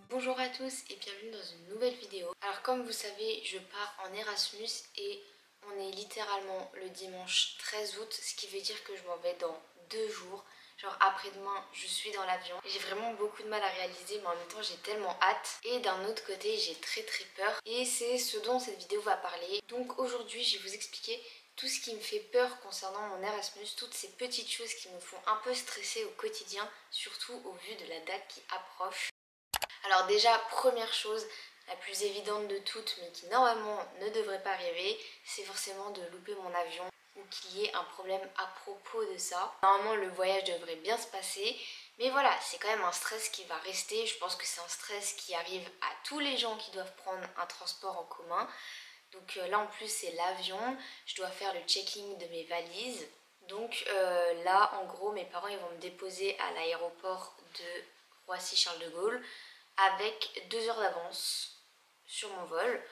Bonjour à tous et bienvenue dans une nouvelle vidéo. Alors comme vous savez, je pars en Erasmus et on est littéralement le dimanche 13 août, ce qui veut dire que je m'en vais dans 2 jours. Genre après-demain, je suis dans l'avion. J'ai vraiment beaucoup de mal à réaliser, mais en même temps j'ai tellement hâte. Et d'un autre côté, j'ai très peur. Et c'est ce dont cette vidéo va parler. Donc aujourd'hui, je vais vous expliquer tout ce qui me fait peur concernant mon Erasmus, toutes ces petites choses qui me font un peu stresser au quotidien, surtout au vu de la date qui approche. Alors déjà, première chose, la plus évidente de toutes, mais qui normalement ne devrait pas arriver, c'est forcément de louper mon avion ou qu'il y ait un problème à propos de ça. Normalement, le voyage devrait bien se passer, mais voilà, c'est quand même un stress qui va rester. Je pense que c'est un stress qui arrive à tous les gens qui doivent prendre un transport en commun. Donc là, en plus, c'est l'avion. Je dois faire le checking de mes valises. Donc là, en gros, mes parents ils vont me déposer à l'aéroport de Roissy-Charles de Gaulle avec 2 heures d'avance sur mon vol.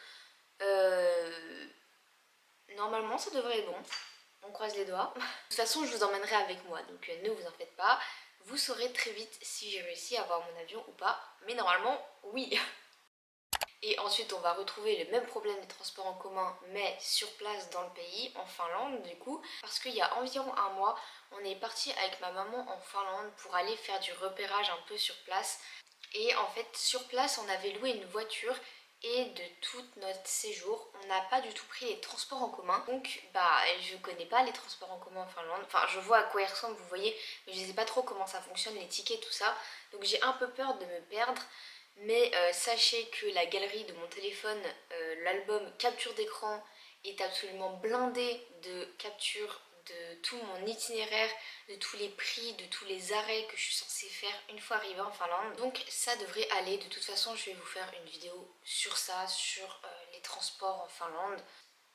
Normalement ça devrait être bon, on croise les doigts. De toute façon je vous emmènerai avec moi, donc ne vous en faites pas. Vous saurez très vite si j'ai réussi à avoir mon avion ou pas, mais normalement oui. Et ensuite on va retrouver le même problème des transports en commun, mais sur place dans le pays, en Finlande du coup, parce qu'il y a environ un mois, on est parti avec ma maman en Finlande pour aller faire du repérage un peu sur place. Et en fait sur place on avait loué une voiture et de tout notre séjour on n'a pas du tout pris les transports en commun. Donc bah je connais pas les transports en commun en Finlande, enfin je vois à quoi ils ressemblent vous voyez, mais je sais pas trop comment ça fonctionne, les tickets tout ça. Donc j'ai un peu peur de me perdre. Mais sachez que la galerie de mon téléphone, l'album capture d'écran est absolument blindé de captures de tout mon itinéraire, de tous les prix, de tous les arrêts que je suis censée faire une fois arrivée en Finlande. Donc ça devrait aller. De toute façon, je vais vous faire une vidéo sur ça, sur les transports en Finlande.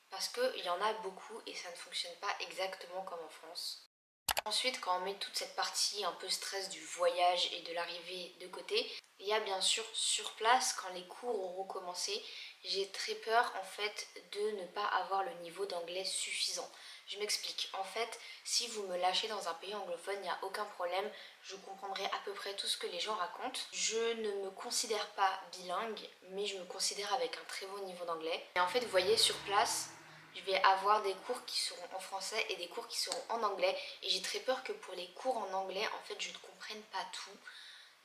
Parce qu'il y en a beaucoup et ça ne fonctionne pas exactement comme en France. Ensuite, quand on met toute cette partie un peu stress du voyage et de l'arrivée de côté, il y a bien sûr sur place, quand les cours auront commencé, j'ai très peur en fait de ne pas avoir le niveau d'anglais suffisant. Je m'explique. En fait, si vous me lâchez dans un pays anglophone, il n'y a aucun problème. Je comprendrai à peu près tout ce que les gens racontent. Je ne me considère pas bilingue, mais je me considère avec un très bon niveau d'anglais. Et en fait, vous voyez, sur place, je vais avoir des cours qui seront en français et des cours qui seront en anglais. Et j'ai très peur que pour les cours en anglais, en fait, je ne comprenne pas tout.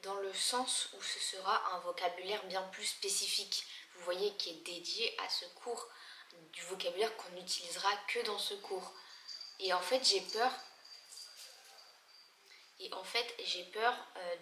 Dans le sens où ce sera un vocabulaire bien plus spécifique. Vous voyez, qui est dédié à ce cours. Du vocabulaire qu'on n'utilisera que dans ce cours. Et en fait, j'ai peur.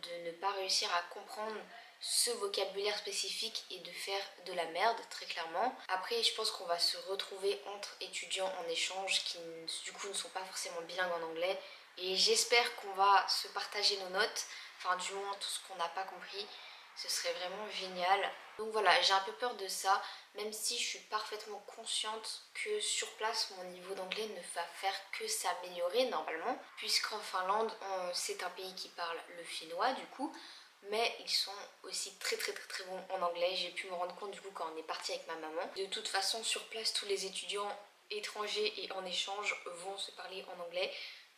De ne pas réussir à comprendre ce vocabulaire spécifique et de faire de la merde, très clairement. Après, je pense qu'on va se retrouver entre étudiants en échange qui, du coup, ne sont pas forcément bilingues en anglais. Et j'espère qu'on va se partager nos notes, enfin, du moins, tout ce qu'on n'a pas compris. Ce serait vraiment génial. Donc voilà, j'ai un peu peur de ça, même si je suis parfaitement consciente que sur place, mon niveau d'anglais ne va faire que s'améliorer normalement, puisqu'en Finlande, c'est un pays qui parle le finnois du coup, mais ils sont aussi très bons en anglais. J'ai pu me rendre compte du coup quand on est parti avec ma maman. De toute façon, sur place, tous les étudiants étrangers et en échange vont se parler en anglais,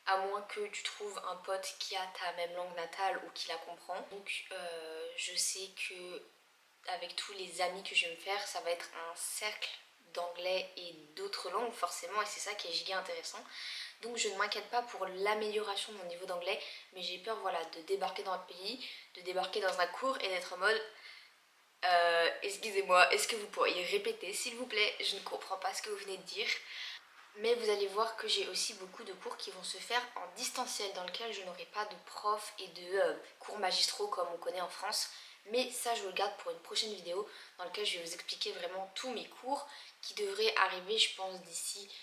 à moins que tu trouves un pote qui a ta même langue natale ou qui la comprend. Donc je sais que avec tous les amis que je vais me faire, ça va être un cercle d'anglais et d'autres langues forcément, et c'est ça qui est giga intéressant. Donc je ne m'inquiète pas pour l'amélioration de mon niveau d'anglais, mais j'ai peur voilà, de débarquer dans un pays, de débarquer dans un cours et d'être en mode excusez-moi, est-ce que vous pourriez répéter s'il vous plaît, je ne comprends pas ce que vous venez de dire. Mais vous allez voir que j'ai aussi beaucoup de cours qui vont se faire en distanciel, dans lequel je n'aurai pas de prof et de cours magistraux comme on connaît en France. Mais ça, je vous le garde pour une prochaine vidéo dans laquelle je vais vous expliquer vraiment tous mes cours qui devraient arriver, je pense, d'ici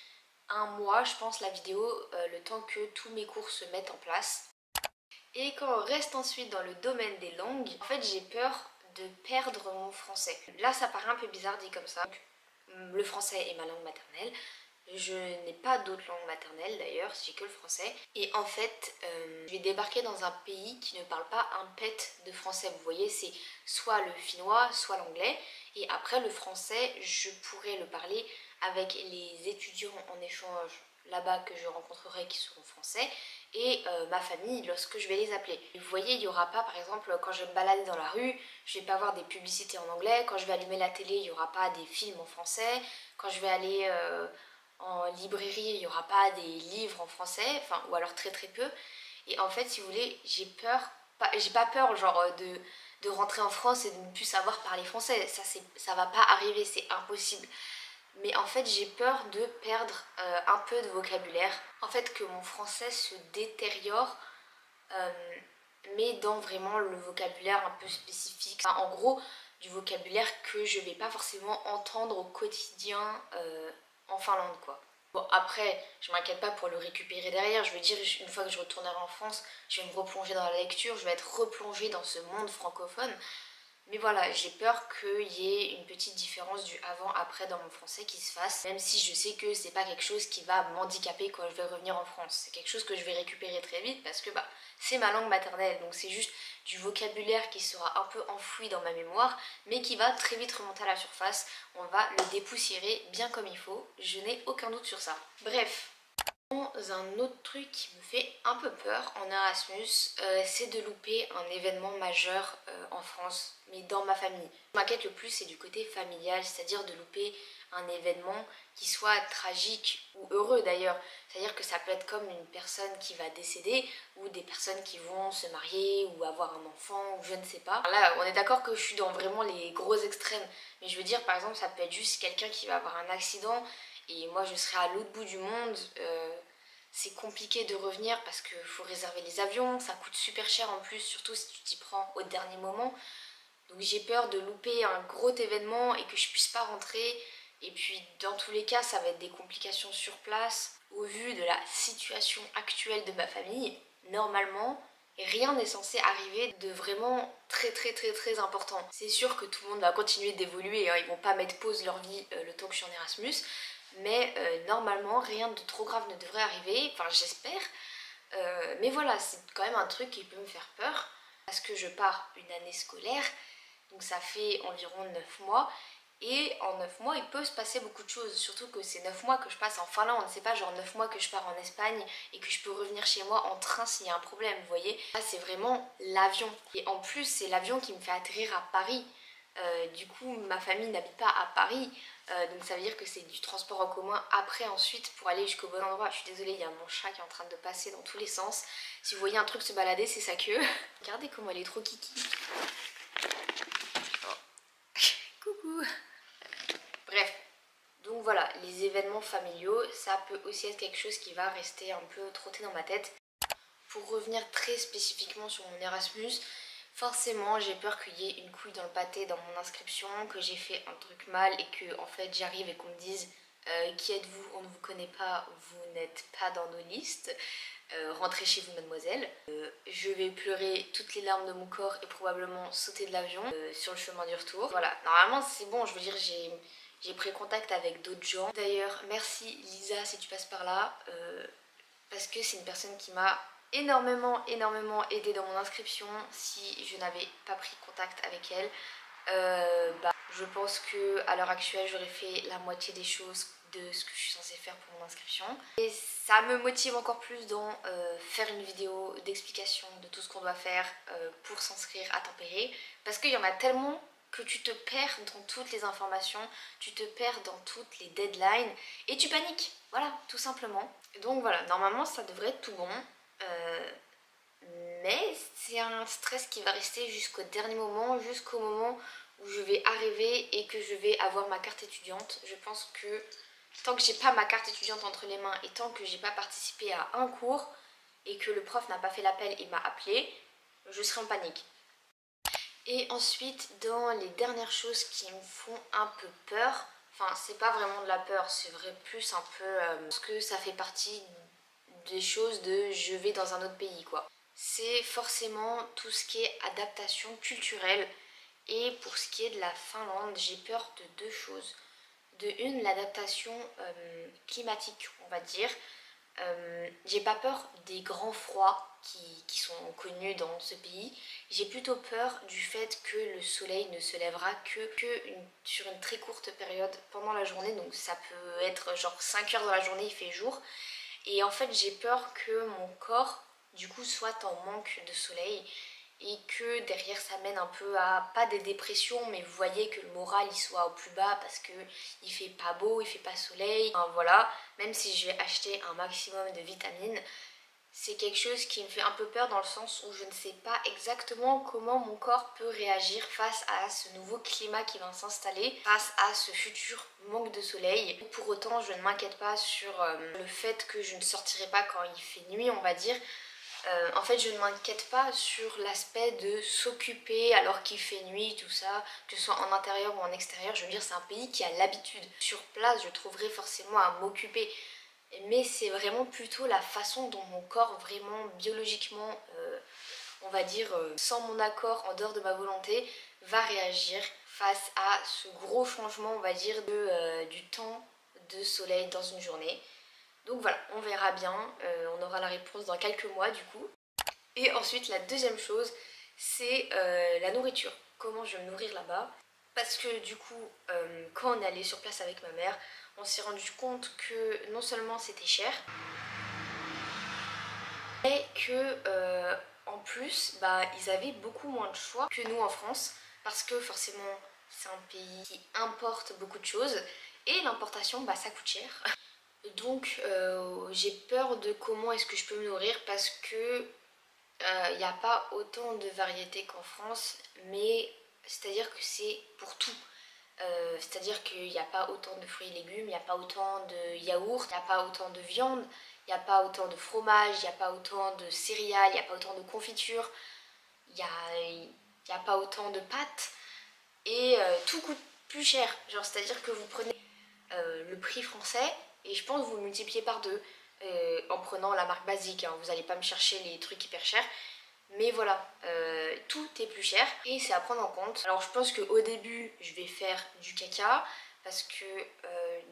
un mois, je pense, la vidéo, le temps que tous mes cours se mettent en place. Et quand on reste ensuite dans le domaine des langues, en fait, j'ai peur de perdre mon français. Là, ça paraît un peu bizarre dit comme ça. Le français est ma langue maternelle. Je n'ai pas d'autres langues maternelles d'ailleurs, j'ai que le français. Et en fait, je vais débarquer dans un pays qui ne parle pas un pet de français. Vous voyez, c'est soit le finnois, soit l'anglais. Et après, le français, je pourrais le parler avec les étudiants en échange là-bas que je rencontrerai qui seront français et ma famille lorsque je vais les appeler. Vous voyez, il n'y aura pas, par exemple, quand je vais me balader dans la rue, je vais pas avoir des publicités en anglais. Quand je vais allumer la télé, il n'y aura pas des films en français. Quand je vais aller en librairie, il n'y aura pas des livres en français, enfin, ou alors très très peu. Et en fait, si vous voulez, j'ai peur, j'ai pas peur genre de rentrer en France et de ne plus savoir parler français. Ça va pas arriver, c'est impossible. Mais en fait, j'ai peur de perdre un peu de vocabulaire. En fait, que mon français se détériore, mais dans vraiment le vocabulaire un peu spécifique. Enfin, en gros, du vocabulaire que je vais pas forcément entendre au quotidien en Finlande, quoi. Bon, après, je m'inquiète pas pour le récupérer derrière. Je veux dire, une fois que je retournerai en France, je vais me replonger dans la lecture, je vais être replongée dans ce monde francophone. Mais voilà, j'ai peur qu'il y ait une petite différence du avant-après dans mon français qui se fasse, même si je sais que c'est pas quelque chose qui va m'handicaper quand je vais revenir en France. C'est quelque chose que je vais récupérer très vite parce que bah, c'est ma langue maternelle, donc c'est juste du vocabulaire qui sera un peu enfoui dans ma mémoire, mais qui va très vite remonter à la surface. On va le dépoussiérer bien comme il faut, je n'ai aucun doute sur ça. Bref. Un autre truc qui me fait un peu peur en Erasmus, c'est de louper un événement majeur en France, mais dans ma famille. Ce qui m'inquiète le plus, c'est du côté familial, c'est-à-dire de louper un événement qui soit tragique ou heureux d'ailleurs. C'est-à-dire que ça peut être comme une personne qui va décéder ou des personnes qui vont se marier ou avoir un enfant ou je ne sais pas. Là, on est d'accord que je suis dans vraiment les gros extrêmes, mais je veux dire par exemple ça peut être juste quelqu'un qui va avoir un accident et moi je serai à l'autre bout du monde. C'est compliqué de revenir parce qu'il faut réserver les avions, ça coûte super cher en plus, surtout si tu t'y prends au dernier moment. Donc j'ai peur de louper un gros événement et que je puisse pas rentrer. Et puis dans tous les cas, ça va être des complications sur place. Au vu de la situation actuelle de ma famille, normalement, rien n'est censé arriver de vraiment très important. C'est sûr que tout le monde va continuer d'évoluer, hein. Ils vont pas mettre pause leur vie le temps que je suis en Erasmus. Mais normalement, rien de trop grave ne devrait arriver, enfin j'espère. Mais voilà, c'est quand même un truc qui peut me faire peur. Parce que je pars une année scolaire, donc ça fait environ 9 mois. Et en 9 mois, il peut se passer beaucoup de choses. Surtout que c'est 9 mois que je passe en Finlande. C'est pas genre 9 mois que je pars en Espagne et que je peux revenir chez moi en train s'il y a un problème, vous voyez. Là, c'est vraiment l'avion. Et en plus, c'est l'avion qui me fait atterrir à Paris. Du coup, ma famille n'habite pas à Paris. Donc ça veut dire que c'est du transport en commun après ensuite pour aller jusqu'au bon endroit. Je suis désolée, il y a mon chat qui est en train de passer dans tous les sens. Si vous voyez un truc se balader, c'est sa queue. Regardez comment elle est trop kiki. Oh. Coucou. Bref, donc voilà, les événements familiaux, ça peut aussi être quelque chose qui va rester un peu trotté dans ma tête. Pour revenir très spécifiquement sur mon Erasmus, forcément j'ai peur qu'il y ait une couille dans le pâté dans mon inscription, que j'ai fait un truc mal et que en fait j'arrive et qu'on me dise qui êtes-vous, on ne vous connaît pas, vous n'êtes pas dans nos listes, rentrez chez vous mademoiselle. Je vais pleurer toutes les larmes de mon corps et probablement sauter de l'avion sur le chemin du retour. Voilà, normalement c'est bon, je veux dire j'ai pris contact avec d'autres gens. D'ailleurs merci Lisa si tu passes par là, parce que c'est une personne qui m'a énormément aidée dans mon inscription. Si je n'avais pas pris contact avec elle, je pense que à l'heure actuelle j'aurais fait la moitié des choses de ce que je suis censée faire pour mon inscription. Et ça me motive encore plus dans faire une vidéo d'explication de tout ce qu'on doit faire pour s'inscrire à Tempéré, parce qu'il y en a tellement que tu te perds dans toutes les informations, tu te perds dans toutes les deadlines et tu paniques, voilà, tout simplement. Donc voilà, normalement ça devrait être tout bon, mais c'est un stress qui va rester jusqu'au dernier moment, jusqu'au moment où je vais arriver et que je vais avoir ma carte étudiante. Je pense que tant que j'ai pas ma carte étudiante entre les mains et tant que j'ai pas participé à un cours et que le prof n'a pas fait l'appel et m'a appelé, je serai en panique. Et ensuite, dans les dernières choses qui me font un peu peur, enfin c'est pas vraiment de la peur, c'est vrai plus un peu parce que ça fait partie des choses de je vais dans un autre pays quoi. C'est forcément tout ce qui est adaptation culturelle. Et pour ce qui est de la Finlande, j'ai peur de deux choses. De une, l'adaptation climatique on va dire. J'ai pas peur des grands froids qui sont connus dans ce pays. J'ai plutôt peur du fait que le soleil ne se lèvera sur une très courte période pendant la journée. Donc ça peut être genre 5 heures dans la journée, il fait jour. Et en fait j'ai peur que mon corps du coup soit en manque de soleil et que derrière ça mène un peu à, pas des dépressions, mais vous voyez que le moral il soit au plus bas parce que il fait pas beau, il fait pas soleil. Enfin, voilà, même si je vais acheter un maximum de vitamines, c'est quelque chose qui me fait un peu peur dans le sens où je ne sais pas exactement comment mon corps peut réagir face à ce nouveau climat qui va s'installer, face à ce futur manque de soleil. Pour autant, je ne m'inquiète pas sur le fait que je ne sortirai pas quand il fait nuit, on va dire. En fait, je ne m'inquiète pas sur l'aspect de s'occuper alors qu'il fait nuit, tout ça, que ce soit en intérieur ou en extérieur. Je veux dire, c'est un pays qui a l'habitude. Sur place, je trouverai forcément à m'occuper. Mais c'est vraiment plutôt la façon dont mon corps, vraiment biologiquement, on va dire, sans mon accord, en dehors de ma volonté, va réagir face à ce gros changement, on va dire, du temps de soleil dans une journée. Donc voilà, on verra bien, on aura la réponse dans quelques mois du coup. Et ensuite la deuxième chose, c'est la nourriture. Comment je vais me nourrir là-bas. Parce que du coup, quand on est allé sur place avec ma mère, on s'est rendu compte que non seulement c'était cher, mais que en plus, bah, ils avaient beaucoup moins de choix que nous en France. Parce que forcément, c'est un pays qui importe beaucoup de choses. Et l'importation, bah, ça coûte cher. Donc j'ai peur de comment est-ce que je peux me nourrir parce que il n'y a pas autant de variétés qu'en France, mais c'est-à-dire que c'est pour tout. C'est-à-dire qu'il n'y a pas autant de fruits et légumes, il n'y a pas autant de yaourts, il n'y a pas autant de viande, il n'y a pas autant de fromage, il n'y a pas autant de céréales, il n'y a pas autant de confiture, il n'y a pas autant de pâtes et tout coûte plus cher. Genre c'est-à-dire que vous prenez le prix français et je pense que vous le multipliez par deux en prenant la marque basique, hein. Vous n'allez pas me chercher les trucs hyper chers, mais voilà, tout est plus cher et c'est à prendre en compte. Alors je pense qu'au début je vais faire du caca parce que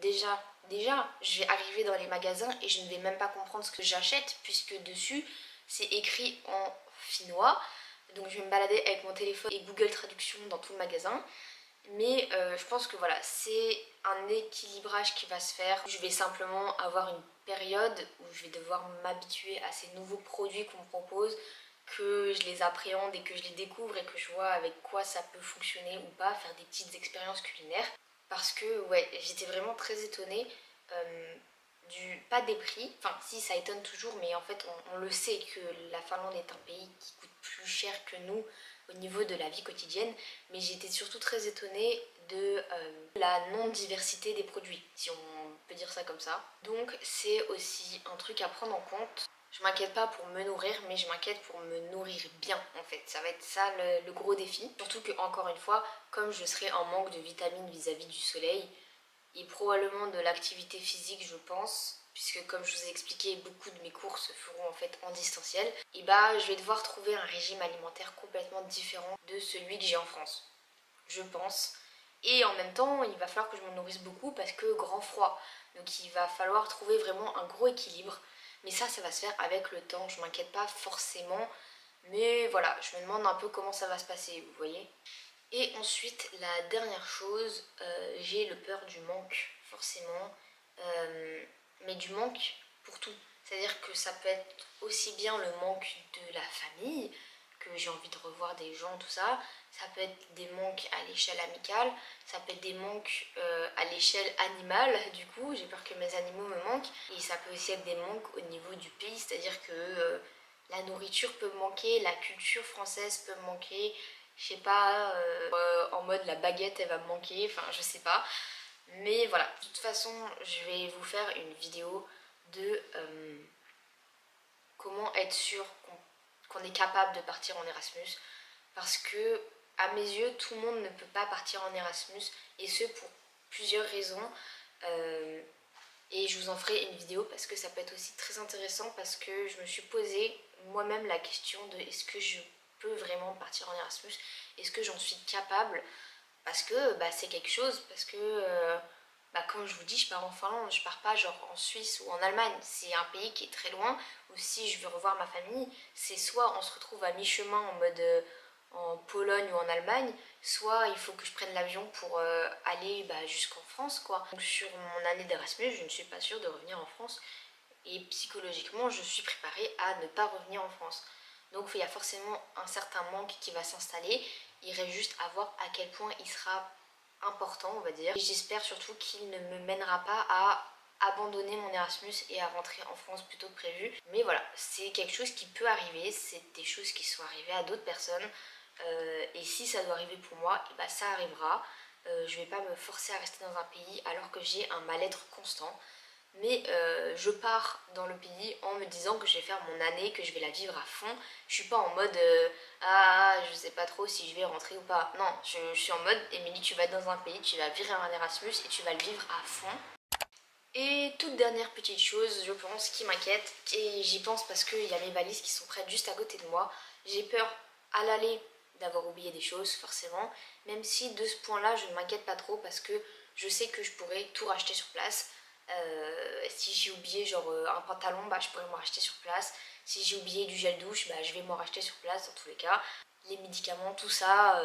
déjà je vais arriver dans les magasins et je ne vais même pas comprendre ce que j'achète puisque dessus c'est écrit en finnois. Donc je vais me balader avec mon téléphone et Google Traduction dans tout le magasin. Mais je pense que voilà, c'est un équilibrage qui va se faire. Je vais simplement avoir une période où je vais devoir m'habituer à ces nouveaux produits qu'on me propose, que je les appréhende et que je les découvre et que je vois avec quoi ça peut fonctionner ou pas, faire des petites expériences culinaires. Parce que ouais, j'étais vraiment très étonnée pas des prix, enfin si ça étonne toujours, mais en fait on le sait que la Finlande est un pays qui coûte plus cher que nous au niveau de la vie quotidienne, mais j'étais surtout très étonnée de la non-diversité des produits, si on peut dire ça comme ça. Donc c'est aussi un truc à prendre en compte. Je m'inquiète pas pour me nourrir, mais je m'inquiète pour me nourrir bien en fait. Ça va être ça le gros défi. Surtout que encore une fois, comme je serai en manque de vitamines vis-à-vis du soleil, et probablement de l'activité physique je pense, puisque comme je vous ai expliqué, beaucoup de mes cours se feront en fait en distanciel, et bah je vais devoir trouver un régime alimentaire complètement différent de celui que j'ai en France, je pense. Et en même temps, il va falloir que je me nourrisse beaucoup parce que grand froid, donc il va falloir trouver vraiment un gros équilibre. Mais ça va se faire avec le temps, je m'inquiète pas forcément, mais voilà, je me demande un peu comment ça va se passer, vous voyez. Et ensuite, la dernière chose, j'ai le peur du manque, forcément, mais du manque pour tout. C'est-à-dire que ça peut être aussi bien le manque de la famille, que j'ai envie de revoir des gens, tout ça. Ça peut être des manques à l'échelle amicale, ça peut être des manques à l'échelle animale, du coup, j'ai peur que mes animaux me manquent. Et ça peut aussi être des manques au niveau du pays, c'est-à-dire que la nourriture peut me manquer, la culture française peut me manquer, je sais pas, en mode la baguette elle va me manquer, enfin je sais pas. Mais voilà, de toute façon je vais vous faire une vidéo de comment être sûr qu'on est capable de partir en Erasmus. Parce que à mes yeux tout le monde ne peut pas partir en Erasmus et ce pour plusieurs raisons. Et je vous en ferai une vidéo parce que ça peut être aussi très intéressant parce que je me suis posé moi-même la question de est-ce que je peux vraiment partir en Erasmus, est-ce que j'en suis capable, parce que bah, c'est quelque chose, parce que bah comme je vous dis, je pars en Finlande, je pars pas genre en Suisse ou en Allemagne. C'est un pays qui est très loin, ou si je veux revoir ma famille, c'est soit on se retrouve à mi-chemin en mode en Pologne ou en Allemagne, soit il faut que je prenne l'avion pour aller jusqu'en France quoi. Donc sur mon année d'Erasmus, je ne suis pas sûre de revenir en France et psychologiquement je suis préparée à ne pas revenir en France. Donc il y a forcément un certain manque qui va s'installer, il reste juste à voir à quel point il sera important on va dire. Et j'espère surtout qu'il ne me mènera pas à abandonner mon Erasmus et à rentrer en France plutôt que prévu. Mais voilà, c'est quelque chose qui peut arriver, c'est des choses qui sont arrivées à d'autres personnes. Et si ça doit arriver pour moi, et bah ça arrivera. Je vais pas me forcer à rester dans un pays alors que j'ai un mal-être constant. Mais je pars dans le pays en me disant que je vais faire mon année, que je vais la vivre à fond. Je suis pas en mode ah je sais pas trop si je vais rentrer ou pas. Non, je suis en mode Émilie, tu vas être dans un pays, tu vas vivre un Erasmus et tu vas le vivre à fond. Et toute dernière petite chose, je pense, qui m'inquiète, et j'y pense parce qu'il y a mes valises qui sont prêtes juste à côté de moi. J'ai peur à l'aller d'avoir oublié des choses, forcément, même si de ce point-là, je ne m'inquiète pas trop parce que je sais que je pourrais tout racheter sur place. Si j'ai oublié genre un pantalon, bah, je pourrais m'en racheter sur place. Si j'ai oublié du gel douche, bah, je vais m'en racheter sur place dans tous les cas. Les médicaments, tout ça,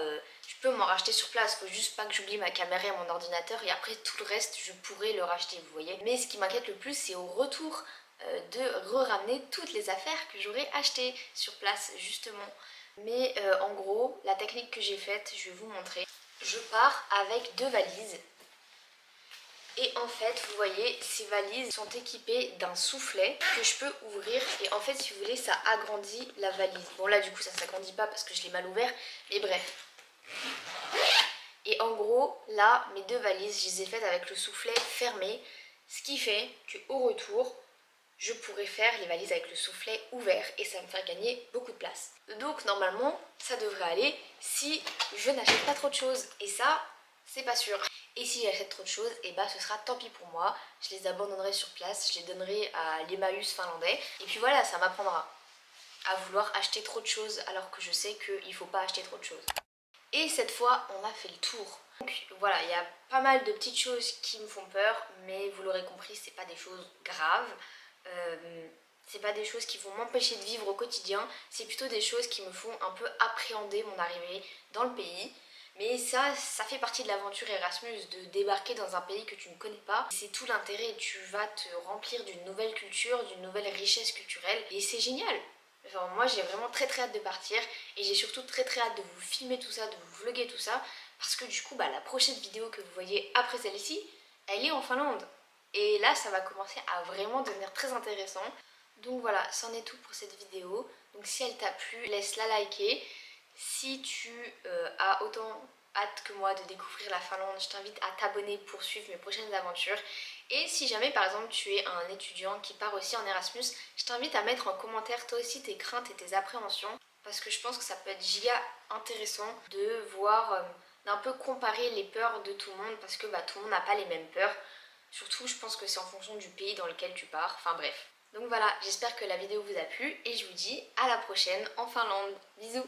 je peux m'en racheter sur place. Faut juste pas que j'oublie ma caméra et mon ordinateur et après tout le reste, je pourrais le racheter, vous voyez. Mais ce qui m'inquiète le plus, c'est au retour de re-ramener toutes les affaires que j'aurais achetées sur place, justement. Mais en gros, la technique que j'ai faite, je vais vous montrer. Je pars avec 2 valises. Et en fait, vous voyez, ces valises sont équipées d'un soufflet que je peux ouvrir. Et en fait, si vous voulez, ça agrandit la valise. Bon là, du coup, ça s'agrandit pas parce que je l'ai mal ouvert. Mais bref. Et en gros, là, mes 2 valises, je les ai faites avec le soufflet fermé. Ce qui fait qu'au retour, je pourrais faire les valises avec le soufflet ouvert. Et ça va me faire gagner beaucoup de place. Donc normalement, ça devrait aller si je n'achète pas trop de choses. Et ça, c'est pas sûr. Et si j'achète trop de choses, et bah ce sera tant pis pour moi. Je les abandonnerai sur place, je les donnerai à l'Emmaüs finlandais. Et puis voilà, ça m'apprendra à vouloir acheter trop de choses alors que je sais qu'il ne faut pas acheter trop de choses. Et cette fois, on a fait le tour. Donc voilà, il y a pas mal de petites choses qui me font peur, mais vous l'aurez compris, c'est pas des choses graves. C'est pas des choses qui vont m'empêcher de vivre au quotidien, c'est plutôt des choses qui me font un peu appréhender mon arrivée dans le pays. Mais ça fait partie de l'aventure Erasmus, de débarquer dans un pays que tu ne connais pas. C'est tout l'intérêt, tu vas te remplir d'une nouvelle culture, d'une nouvelle richesse culturelle. Et c'est génial. Genre moi j'ai vraiment très hâte de partir. Et j'ai surtout très hâte de vous filmer tout ça, de vous vlogger tout ça. Parce que du coup la prochaine vidéo que vous voyez après celle-ci, elle est en Finlande. Et là ça va commencer à vraiment devenir très intéressant. Donc voilà, c'en est tout pour cette vidéo. Donc si elle t'a plu, laisse-la liker. Si tu as autant hâte que moi de découvrir la Finlande, je t'invite à t'abonner pour suivre mes prochaines aventures. Et si jamais par exemple tu es un étudiant qui part aussi en Erasmus, je t'invite à mettre en commentaire toi aussi tes craintes et tes appréhensions. Parce que je pense que ça peut être giga intéressant de voir, d'un peu comparer les peurs de tout le monde. Parce que tout le monde n'a pas les mêmes peurs. Surtout je pense que c'est en fonction du pays dans lequel tu pars. Enfin bref. Donc voilà, j'espère que la vidéo vous a plu et je vous dis à la prochaine en Finlande. Bisous!